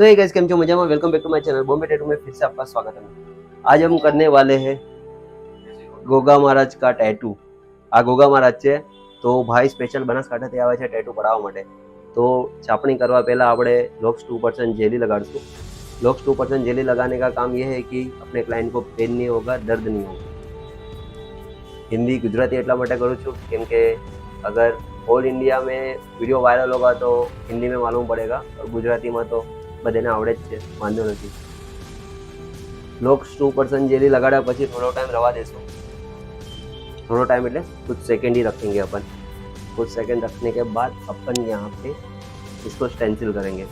सो ये गाइस, केम छो मजा में? Welcome back to my channel Bombay tattoo में फिर से आपका स्वागत है। आज हम करने वाले हैं गोगा महाराज का टैटू। आ गोगा महाराज છે તો ભાઈ સ્પેશિયલ બનાસકાંઠાથી આવે છે ટેટુ પડાવવા માટે। તો छापनी करवा पहला આપણે लॉक्स 2% जेली लगाड़શું। लॉक्स 2% जेली लगाने का काम ये है कि अपने क्लाइंट को पेन नहीं होगा, दर्द नहीं होगा। हिंदी गुजराती એટલા માટે કરું છું કેમ કે अगर ऑल इंडिया में वीडियो वायरल होगा तो हिंदी में मालूम पड़ेगा और गुजराती में तो બધાને આવડે જ છે, વાંધો નથી। लॉक्स 2% जेली लगाड़ा પછી થોડો ટાઈમ રવા દેશું। थोड़ा टाइम એટલે कुछ सेकंड ही रखेंगे अपन। कुछ सेकंड रखने के बाद अपन यहाँ पे इसको स्टेंसिल करेंगे।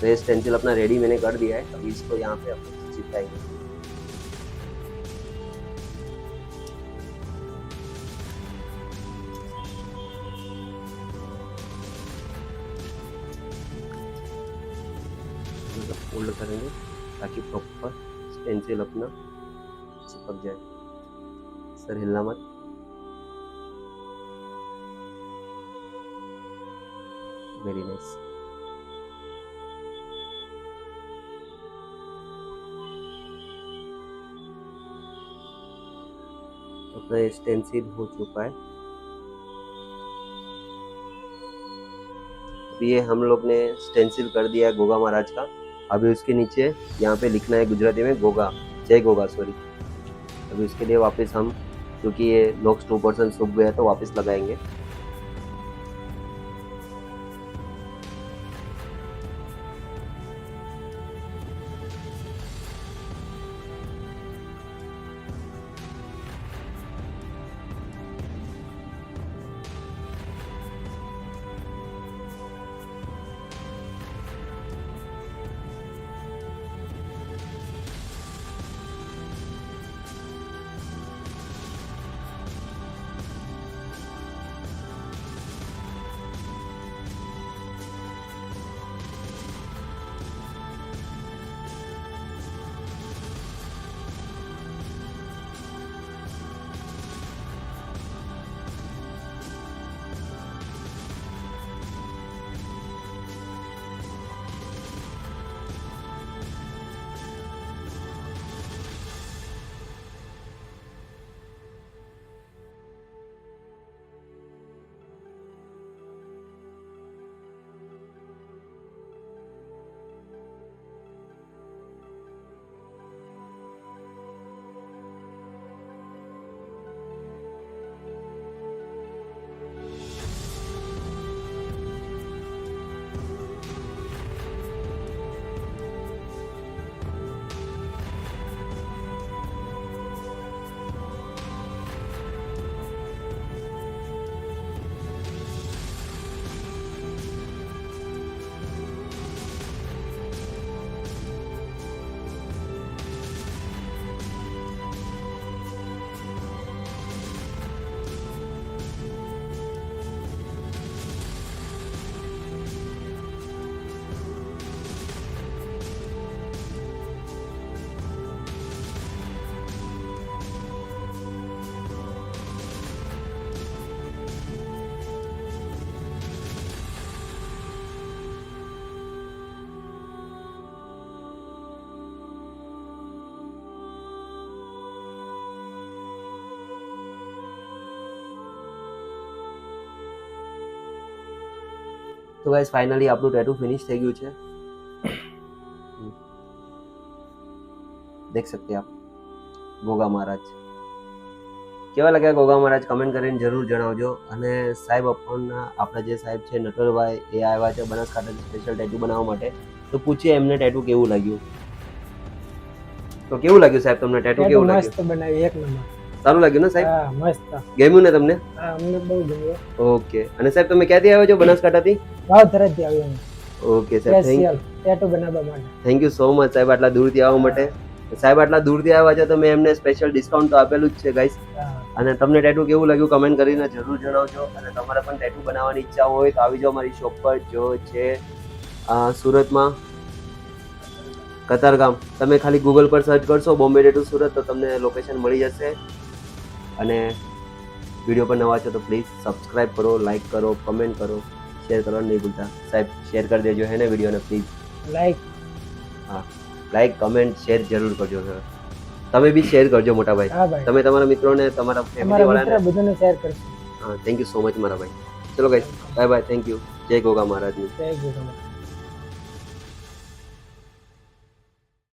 तो ये स्टेंसिल अपना रेडी मैंने कर दिया है। अभी इसको यहाँ पे अपन चिपकाएंगे। फोल्ड करेंगे ताकि प्रॉपर स्टेंसिल अपना चिपक जाए। सर हिलना मत। Very nice. अपना स्टेंसिल हो चुका है। अभी ये हम लोग ने स्टेंसिल कर दिया है गोगा महाराज का। अभी उसके नीचे यहाँ पे लिखना है गुजराती में गोगा, जय गोगा, सॉरी। अभी उसके लिए वापस हम, क्योंकि ये लॉक्स 2% सूख गया तो वापस लगाएंगे। तो गाइस फाइनली આપણું ટેટू फिनिश થઈ ગયું છે। देख सकते हैं आप गोगा महाराज। કેવા લાગ્યા ગોગા મહારાજ કમેન્ટ કરીને જરૂર જણાવજો। અને સાહેબ આપણા જે સાહેબ છે નટવરભાઈ, એ આવ્યા છે બનાસકાંઠાથી સ્પેશિયલ ટેટુ બનાવવા માટે। તો પૂછીએ એમને ટેટુ કેવું લાગ્યું। તો કેવું લાગ્યું સાહેબ તમને ટેટુ? કેવું લાગ્યું? મસ્ત બનાવી, એક નંબર। સારું લાગ્યું ને સાહેબ? હા, મસ્ત। ગમ્યું ને તમને? હા, અમને બહુ ગમ્યું। ઓકે। અને સાહેબ તમે ક્યાંથી આવ્યો છો? બનાસકાંઠાથી? ભાવધરાથી આવ્યો હું। ઓકે સાહેબ, સ્પેશિયલ ટેટુ બનાવવા માટે। થેન્ક યુ સો મચ સાહેબ આટલા દૂરથી આવવા માટે। સાહેબ આટલા દૂરથી આવ્યા છે તો મેં એમને સ્પેશિયલ ડિસ્કાઉન્ટ તો આપેલું જ છે ગાઈસ। અને તમને ટેટુ કેવું લાગ્યું કમેન્ટ કરીને જરૂર જણાવજો। અને તમારે પણ ટેટુ બનાવવાની ઈચ્છા હોય તો આવી જાઓ મારી શોપ પર, જો છે સુરતમાં કતારગામ। તમે ખાલી ગૂગલ પર સર્ચ કરશો બોમ્બે ટેટુ સુરત તો તમને લોકેશન મળી જશે। અને વિડીયો પર નવા છો તો પ્લીઝ સબસ્ક્રાઇબ કરો, લાઇક કરો, કમેન્ટ કરો, શેર કરવાનું નહીં ભૂલતા. સાહેબ શેર કરી દેજો હે ને વિડીયોને please. Like like comment share જરૂર કરજો સર. તમે બી શેર કરજો મોટા ભાઈ. હા ભાઈ તમે તમારા મિત્રોને તમારા ફેમિલી અમારા વાળાને મિત્ર બધાને શેર કરશે હા થેન્ક યુ સો મચ મારા ભાઈ. ચલો guys bye bye thank you. જય ગોગા મહારાજની. જય ગોગા મહારાજ.